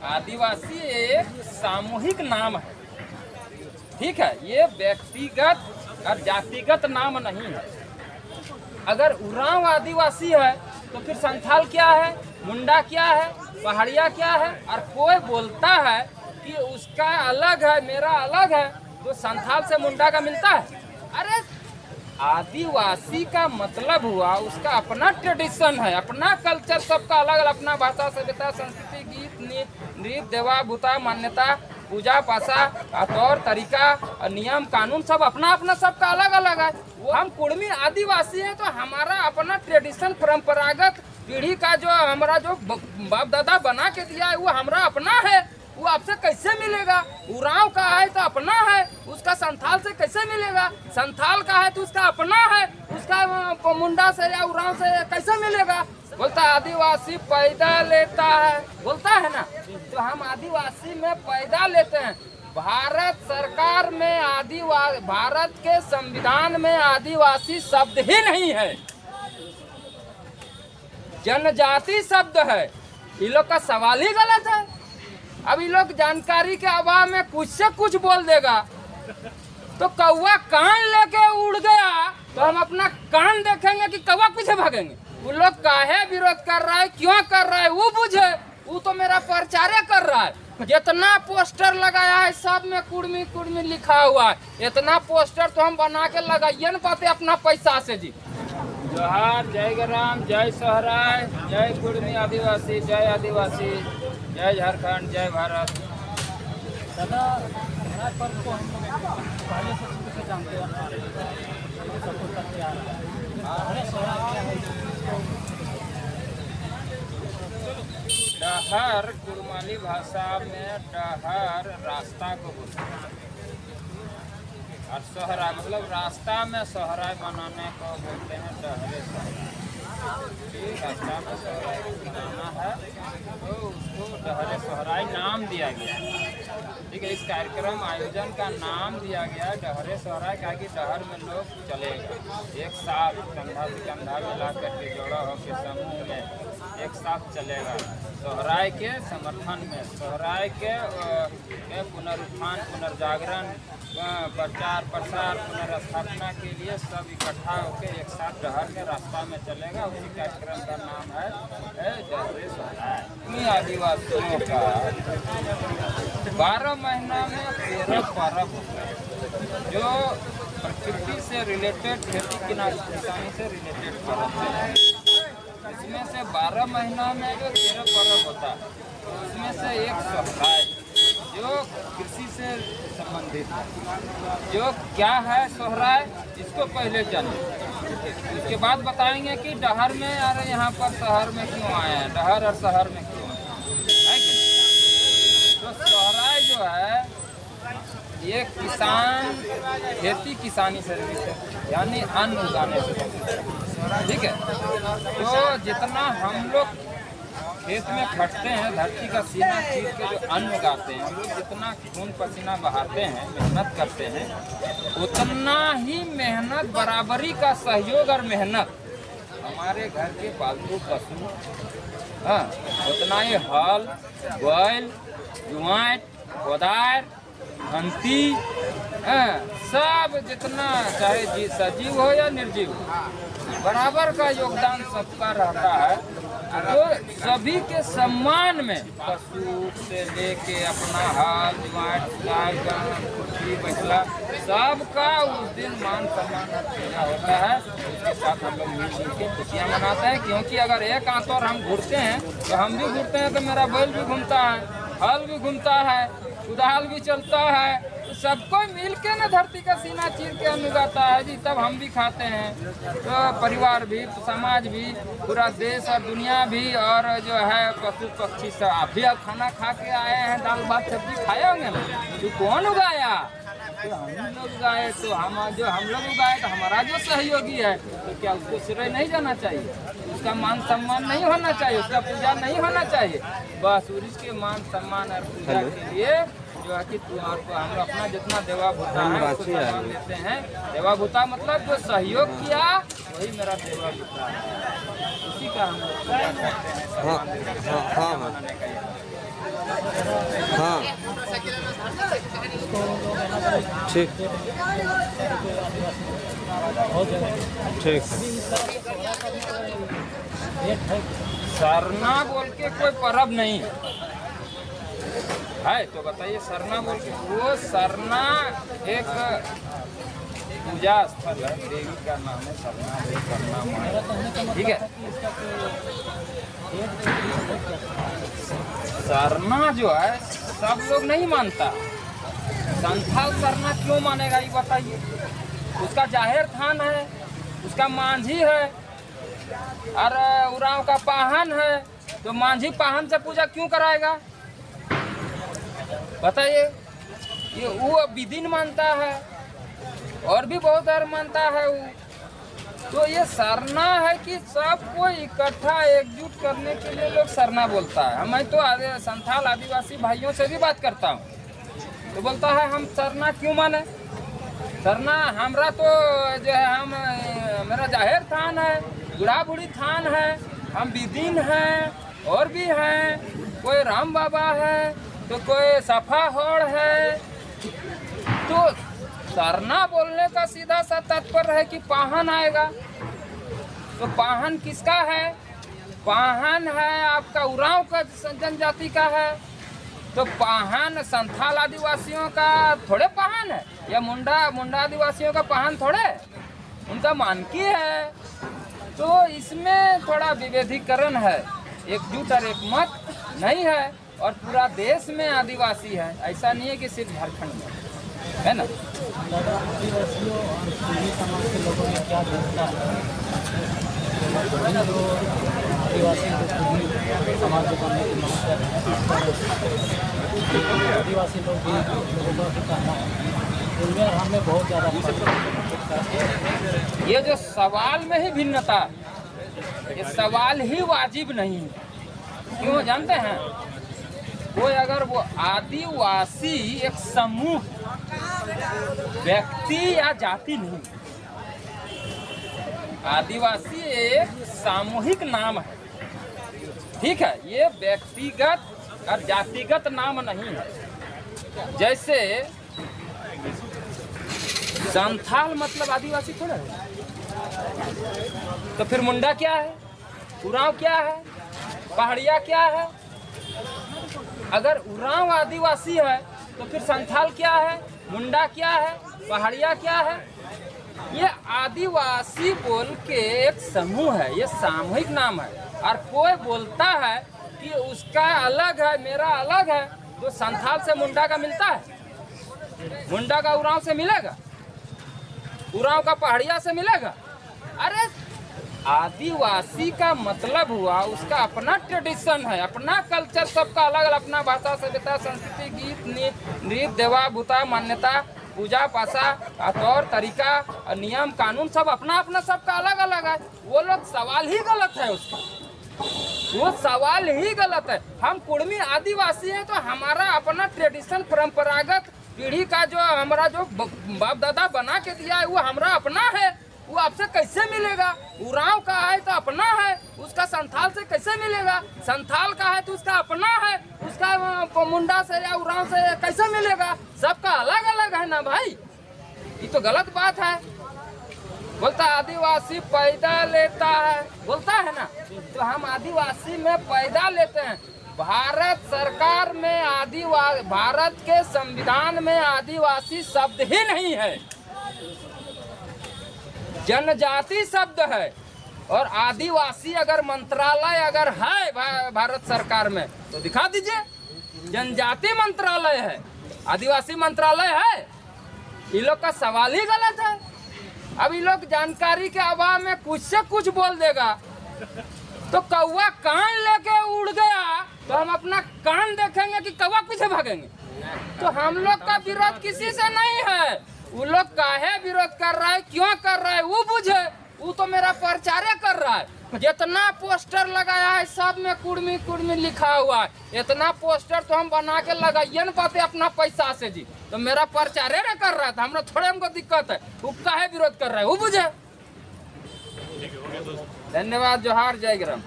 आदिवासी एक सामूहिक नाम है, ठीक है। ये व्यक्तिगत और जातिगत नाम नहीं है। अगर उरांव आदिवासी है तो फिर संथाल क्या है, मुंडा क्या है, पहाड़िया क्या है। और कोई बोलता है कि उसका अलग है मेरा अलग है, तो संथाल से मुंडा का मिलता है। अरे आदिवासी का मतलब हुआ उसका अपना ट्रेडिशन है, अपना कल्चर, सबका अलग अलग अपना भाषा, सभ्यता, संस्कृति, गीत, नृत्य, देवा भूता, मान्यता, पूजा पासा, तौर तरीका, नियम कानून, सब अपना अपना सबका अलग अलग है। हम कुड़मी आदिवासी हैं तो हमारा अपना ट्रेडिशन, परंपरागत पीढ़ी का जो हमारा जो बाप दादा बना के दिया है वो हमारा अपना है। वो आपसे कैसे मिलेगा? उरांव का है तो अपना है, उसका संथाल से कैसे मिलेगा? संथाल का है तो उसका अपना है, उसका मुंडा से या उरांव से कैसे मिलेगा? बोलता आदिवासी पैदा लेता है, बोलता है ना। तो हम आदिवासी में पैदा लेते हैं। भारत सरकार में आदिवासी, भारत के संविधान में आदिवासी शब्द ही नहीं है, जनजाति शब्द है। ये लोग का सवाल ही गलत है। अब ये लोग जानकारी के अभाव में कुछ से कुछ बोल देगा। तो कौवा कान लेके उड़ गया तो हम अपना कान देखेंगे कि कौवा पीछे भागेंगे? वो लोग काहे विरोध कर रहा है, क्यों कर रहा है वो बुझे। वो तो मेरा प्रचार कर रहा है। जितना पोस्टर लगाया है सब में कुड़मी कुड़मी लिखा हुआ है। इतना पोस्टर तो हम बना के लगाइए न पाते अपना पैसा से जी। जोहार, जय गराम, जय सोहराय, जय कुड़मी आदिवासी, जय आदिवासी, जय झारखंड, जय भारत। दादा पर्व को हम पहले से शुरू से जानते हैं, सबको करते आ रहा है। डहर कुड़माली भाषा में डहर रास्ता को बोलते हैं, और सोहराय मतलब रास्ता में सोहराय मनाने को बोलते हैं डहरे सोहराय। रास्ता में सोहराय मनाना है तो उसको डहरे सोहराय नाम दिया गया। ठीक है, इस कार्यक्रम आयोजन का नाम दिया गया डहरे सोहराय, क्या कि डहर में लोग चलेगा एक साथ, कंधा से कंधा मिला करके जोड़ा होकर समूह में एक साथ चलेगा सोहराय के समर्थन में। सोहराय के पुनरुत्थान, पुनर्जागरण, प्रचार प्रसार, पुनर्स्थापना के लिए सब इकट्ठा होकर एक साथ डहर के रास्ता में चलेगा। उसी कार्यक्रम का नाम है डहरे सोहराय। आदिवासियों का 12 महीना में 13 पर्व होता है जो प्रकृति से रिलेटेड, खेती किसानी से रिलेटेड पर्व है। इसमें से 12 महीना में जो 13 पर्व होता है उसमें से एक सोहराय जो कृषि से संबंधित है। जो क्या है सोहराय, इसको पहले जानिए, उसके बाद बताएंगे कि डहर में, अरे यहाँ पर शहर में क्यों आए हैं, डहर और शहर में क्यों है कि नहीं? तो सोहराय जो है ये किसान, खेती किसानी से रिलेटेड, यानी अन्न उगाने से, ठीक है। तो जितना हम लोग खेत में खटते हैं, धरती का सीना चीर के जो अन्न उगाते हैं, हम लोग जितना खून पसीना बहाते हैं, मेहनत करते हैं, उतना ही मेहनत, बराबरी का सहयोग और मेहनत हमारे घर के पालतू पशु, हाँ, उतना ही हल, बैल, जुआट, कोदार, हंती, सब जितना चाहे सजीव हो या निर्जीव, बराबर का योगदान सबका रहता है। तो सभी के सम्मान में पशु से लेके अपना हाल, जुआट, गाय, खुशी, बैठला, सबका उस दिन मान सम्मान होता है। उसके साथ हम लोग मिलजुल के खुशियाँ मनाते हैं। क्योंकि अगर एक आंतौर हम घूरते हैं तो हम भी घूरते हैं, तो मेरा बैल भी घूमता है, हल भी घूमता है, कुदाल भी चलता है, तो सबको मिल के ना धरती का सीना चीर के अन्न उगाता है जी, तब हम भी खाते हैं। तो परिवार भी, समाज भी, पूरा देश और दुनिया भी, और जो है पशु पक्षी सब। आप भी खाना खा के आए हैं, दाल भात सब्जी खाए होंगे ना। तो कौन उगाया? तो हम लोग उगाए। तो हम लोग उगाए तो हमारा जो सहयोगी है, तो क्या उसको श्रेय नहीं जाना चाहिए? उसका मान सम्मान नहीं होना चाहिए? उसका पूजा नहीं होना चाहिए? बस उसके मान सम्मान और पूजा के लिए जो है कि हम अपना जितना देवा भूता है उसको सम्मान देते हैं। देवा भूता मतलब जो सहयोग किया वही मेरा देवा भूता है, उसी का हम लोग पूजा करते हैं, सम्मान देते हैं। हाँ इसको लोग है ना ठीक बहुत जगह ठीक रेट है। सरना बोल के कोई पर्व नहीं है तो बताइए सरना बोल के वो सरना एक पूजा स्थल है, देवी का नाम है सरना, देवी का नाम है, मेरा कहने का मतलब ठीक है। कि इसका कोई रेट सरना जो है सब लोग नहीं मानता। संथाल सरना क्यों मानेगा ये बताइए। उसका जाहिर थान है, उसका मांझी है और उरांव का पाहन है, तो मांझी पाहन से पूजा क्यों कराएगा बताइए। ये वो विदिन मानता है और भी बहुत और मानता है वो। तो ये सरना है कि सबको इकट्ठा एकजुट करने के लिए लोग सरना बोलता है। मैं तो संथाल आदिवासी भाइयों से भी बात करता हूँ तो बोलता है हम सरना क्यों माने। सरना हमरा तो जो है हम मेरा जाहिर थान है, बूढ़ा बूढ़ी थान है, हम विदिन हैं और भी हैं, कोई राम बाबा है तो कोई सफा होड़ है। तो सरना बोलने का सीधा सा तात्पर्य है कि पाहन आएगा। तो पाहन किसका है? पाहन है आपका उरांव का जनजाति का है। तो पाहन संथाल आदिवासियों का थोड़े पाहन है, या मुंडा आदिवासियों का पाहन थोड़े, उनका मानकी है। तो इसमें थोड़ा विभेदीकरण है, एकजुट और एक मत नहीं है। और पूरा देश में आदिवासी है, ऐसा नहीं है कि सिर्फ झारखंड में है ना। आदिवासियों और कुली समाज के लोगों में क्या भेदता है? जो आदिवासी जो कुली समाज जो बनने की मांग कर रहे हैं, आदिवासी लोग भी लोगों का भी कहना है उनमें हमें बहुत ज़्यादा ये जो सवाल में ही भिन्नता, ये सवाल ही वाजिब नहीं है। क्यों जानते हैं? कोई अगर वो आदिवासी एक समूह, व्यक्ति या जाति नहीं, आदिवासी एक सामूहिक नाम है, ठीक है। ये व्यक्तिगत और जातिगत नाम नहीं है। जैसे संथाल मतलब आदिवासी थोड़ा है, तो फिर मुंडा क्या है, उरांव क्या है, पहाड़िया क्या है। अगर उरांव आदिवासी है तो फिर संथाल क्या है, मुंडा क्या है, पहाड़िया क्या है। ये आदिवासी बोल के एक समूह है, ये सामूहिक नाम है। और कोई बोलता है कि उसका अलग है, मेरा अलग है, तो संथाल से मुंडा का मिलता है, मुंडा का उरांव से मिलेगा, उरांव का पहाड़िया से मिलेगा। अरे आदिवासी का मतलब हुआ उसका अपना ट्रेडिशन है, अपना कल्चर, सबका अलग अलग, अपना भाषा, सभ्यता, संस्कृति, गीत, नृत्य, देवा भूता, मान्यता, पूजा पासा, तौर तरीका, नियम कानून, सब अपना अपना सबका अलग अलग है। वो लोग सवाल ही गलत है उसका, वो सवाल ही गलत है। हम कुड़मी आदिवासी हैं तो हमारा अपना ट्रेडिशन, परंपरागत पीढ़ी का जो हमारा जो बाप दादा बना के दिया है वो हमारा अपना है। वो आपसे कैसे मिलेगा? उरांव का है तो अपना है, उसका संथाल से कैसे मिलेगा? संथाल का है तो उसका अपना है, उसका मुंडा से या उरांव से कैसे मिलेगा? सबका अलग अलग है ना भाई। ये तो गलत बात है। बोलता आदिवासी पैदा लेता है, बोलता है ना, तो हम आदिवासी में पैदा लेते हैं। भारत सरकार में भारत के संविधान में आदिवासी शब्द ही नहीं है, जनजाति शब्द है। और आदिवासी अगर मंत्रालय अगर है भारत सरकार में तो दिखा दीजिए, जनजाति मंत्रालय है, आदिवासी मंत्रालय है। ये लोग का सवाल ही गलत है। अब ये लोग जानकारी के अभाव में कुछ से कुछ बोल देगा। तो कौवा कान लेके उड़ गया तो हम अपना कान देखेंगे कि कौवा पीछे भागेंगे? तो हम लोग का विरोध किसी से नहीं है। वो लोग काहे विरोध कर रहा है, क्यों कर रहा है वो बुझे। वो तो मेरा प्रचारे कर रहा है। जितना पोस्टर लगाया है सब में कुड़मी कुड़मी लिखा हुआ है। इतना पोस्टर तो हम बना के लगाइए न पाते अपना पैसा से जी। तो मेरा प्रचारे न कर रहा था, हमरा थोड़े हमको दिक्कत है। वो काहे विरोध कर रहा है वो बुझे। धन्यवाद, जोहार, जय ग्राम।